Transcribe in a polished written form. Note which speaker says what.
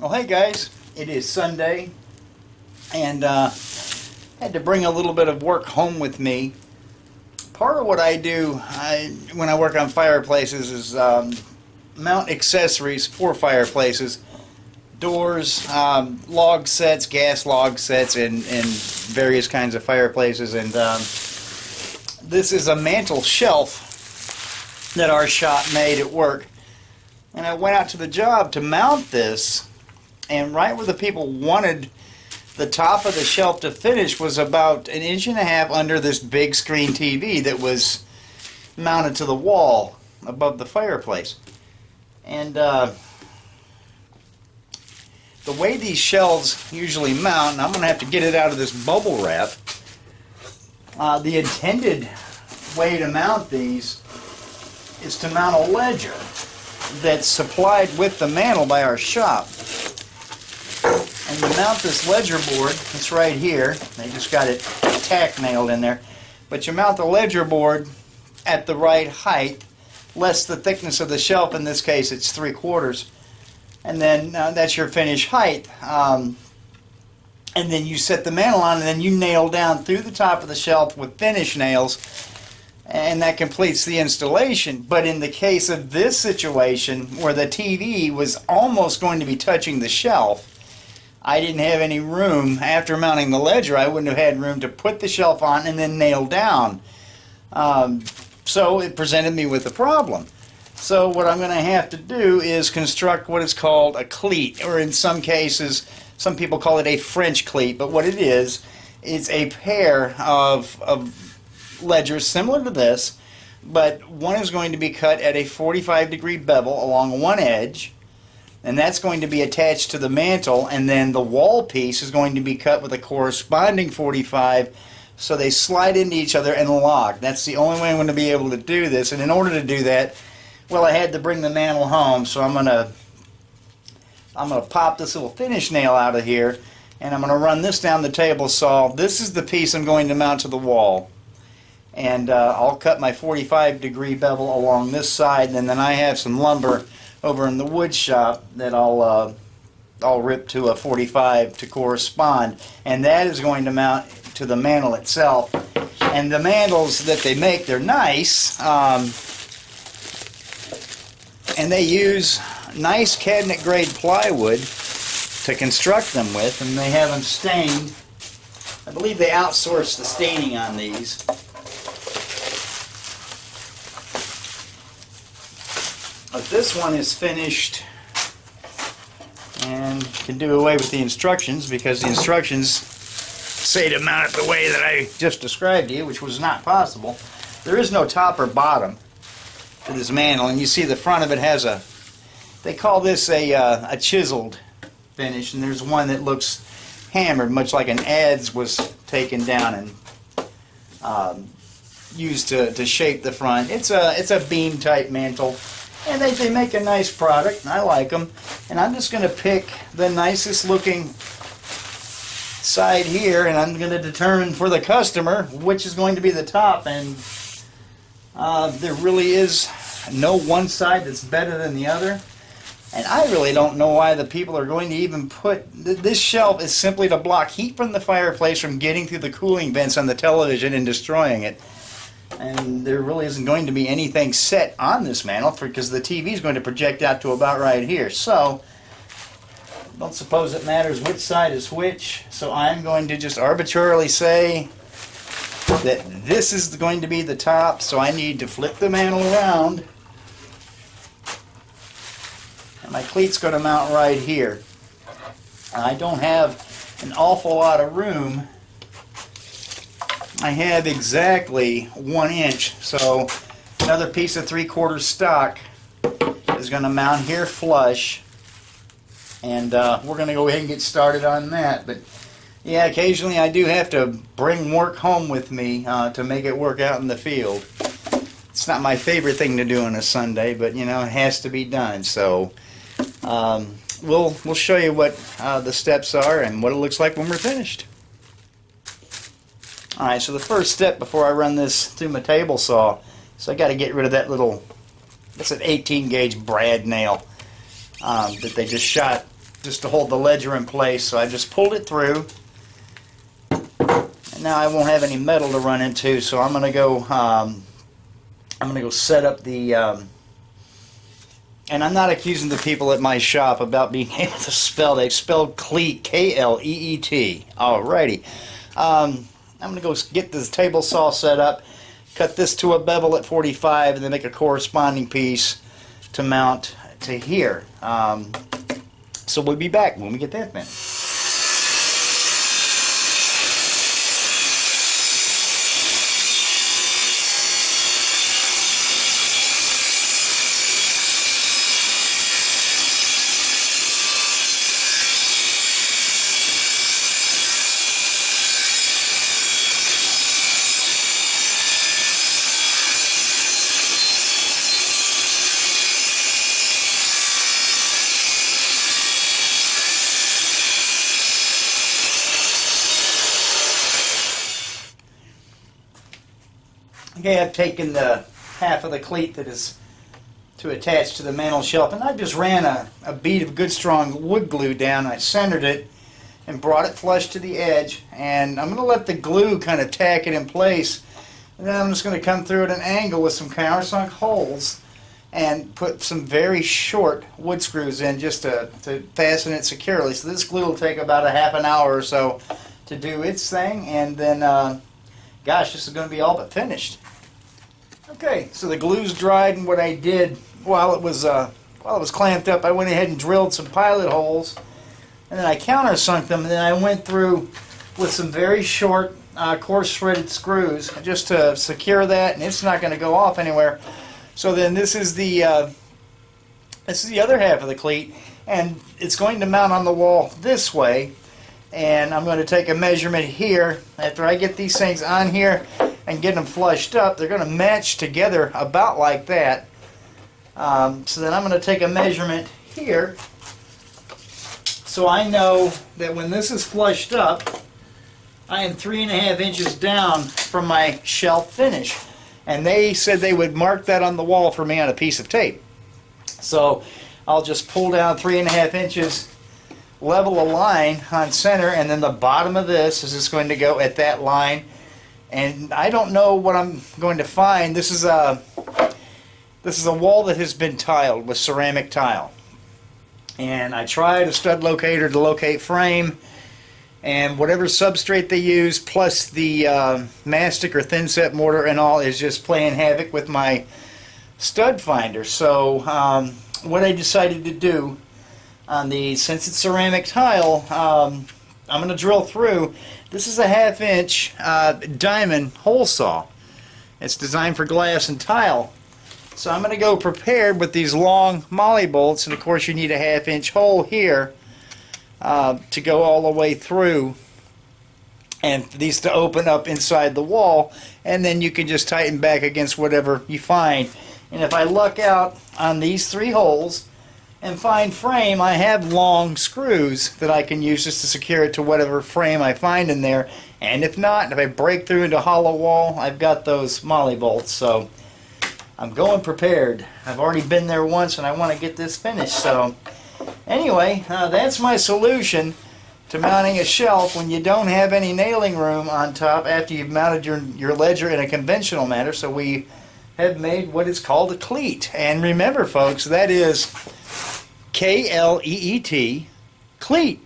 Speaker 1: Well, hey guys, it is Sunday, and had to bring a little bit of work home with me. Part of what I do when I work on fireplaces is mount accessories for fireplaces, doors, log sets, gas log sets, and various kinds of fireplaces. And this is a mantle shelf that our shop made at work. And I went out to the job to mount this, and right where the people wanted the top of the shelf to finish was about 1.5 inches under this big screen TV that was mounted to the wall above the fireplace. And the way these shelves usually mount, and I'm going to have to get it out of this bubble wrap, the intended way to mount these is to mount a ledger that's supplied with the mantle by our shop. And you mount this ledger board, it's right here, they just got it tack nailed in there, but you mount the ledger board at the right height, less the thickness of the shelf. In this case it's 3/4, and then that's your finished height. And then you set the mantle on, and then you nail down through the top of the shelf with finish nails, and that completes the installation. But in the case of this situation, where the TV was almost going to be touching the shelf, I didn't have any room. After mounting the ledger, I wouldn't have had room to put the shelf on and then nail down. So it presented me with a problem. So what I'm going to have to do is construct what is called a cleat, or in some cases, some people call it a French cleat. But what it is a pair of ledgers similar to this, but one is going to be cut at a 45-degree bevel along one edge, and that's going to be attached to the mantle, and then the wall piece is going to be cut with a corresponding 45, so they slide into each other and lock. That's the only way I'm going to be able to do this. And in order to do that, well, I had to bring the mantle home, so I'm going to pop this little finish nail out of here, and I'm going to run this down the table saw. This is the piece I'm going to mount to the wall, and I'll cut my 45-degree bevel along this side, and then I have some lumber over in the wood shop that I'll rip to a 45 to correspond, and that is going to mount to the mantle itself. And the mantles that they make, they're nice, and they use nice cabinet grade plywood to construct them with, and they have them stained. I believe they outsource the staining on these. But this one is finished, and can do away with the instructions, because the instructions say to mount it the way that I just described to you, which was not possible. There is no top or bottom to this mantle, and you see the front of it has they call this a chiseled finish, and there's one that looks hammered, much like an adze was taken down and used to shape the front. It's a beam type mantle. And they make a nice product, and I like them. And I'm just going to pick the nicest looking side here, and I'm going to determine for the customer which is going to be the top. And there really is no one side that's better than the other. And I really don't know why the people are going to even put... This shelf is simply to block heat from the fireplace from getting through the cooling vents on the television and destroying it. And there really isn't going to be anything set on this mantle, because the TV is going to project out to about right here. So, don't suppose it matters which side is which. So I'm going to just arbitrarily say that this is going to be the top. So I need to flip the mantle around, and my cleat's going to mount right here. I don't have an awful lot of room. I have exactly 1 inch, so another piece of 3/4 stock is going to mount here flush, and we're going to go ahead and get started on that. But yeah, occasionally I do have to bring work home with me to make it work out in the field. It's not my favorite thing to do on a Sunday, but you know, it has to be done. So we'll show you what the steps are and what it looks like when we're finished. Alright, so the first step before I run this through my table saw, so I got to get rid of that little, that's an 18 gauge brad nail that they just shot just to hold the ledger in place. So I just pulled it through, and now I won't have any metal to run into. So I'm gonna go set up the. And I'm not accusing the people at my shop about being able to spell. They spelled Kleet, K-L-E-E-T. Alrighty. I'm going to go get this table saw set up, cut this to a bevel at 45, and then make a corresponding piece to mount to here. So we'll be back when we get that finished. Okay, I've taken the half of the cleat that is to attach to the mantel shelf, and I just ran a bead of good strong wood glue down. I centered it and brought it flush to the edge, and I'm going to let the glue kind of tack it in place, and then I'm just going to come through at an angle with some countersunk holes and put some very short wood screws in just to fasten it securely. So this glue will take about a half an hour or so to do its thing, and then gosh, this is going to be all but finished. Okay, so the glue's dried, and what I did while it was clamped up, I went ahead and drilled some pilot holes, and then I countersunk them, and then I went through with some very short, coarse threaded screws just to secure that, and it's not going to go off anywhere. So then this is the other half of the cleat, and it's going to mount on the wall this way. And I'm going to take a measurement here. After I get these things on here and get them flushed up, they're going to match together about like that. So then I'm going to take a measurement here, so I know that when this is flushed up, I am 3.5 inches down from my shelf finish. And they said they would mark that on the wall for me on a piece of tape. So I'll just pull down 3.5 inches, level a line on center, and then the bottom of this is just going to go at that line. And I don't know what I'm going to find. This is a wall that has been tiled with ceramic tile, and I tried a stud locator to locate frame, and whatever substrate they use plus the mastic or thin set mortar and all is just playing havoc with my stud finder. So what I decided to do on these, since it's ceramic tile, I'm going to drill through. This is a 1/2 inch diamond hole saw. It's designed for glass and tile. So I'm going to go prepared with these long molly bolts, and of course you need a 1/2 inch hole here to go all the way through, and for these to open up inside the wall, and then you can just tighten back against whatever you find. And if I luck out on these 3 holes and find frame, I have long screws that I can use just to secure it to whatever frame I find in there. And if not, if I break through into hollow wall, I've got those molly bolts. So I'm going prepared. I've already been there once, and I want to get this finished. So anyway, that's my solution to mounting a shelf when you don't have any nailing room on top after you've mounted your ledger in a conventional manner. So we have made what is called a cleat. And remember, folks, that is K-L-E-E-T, cleat.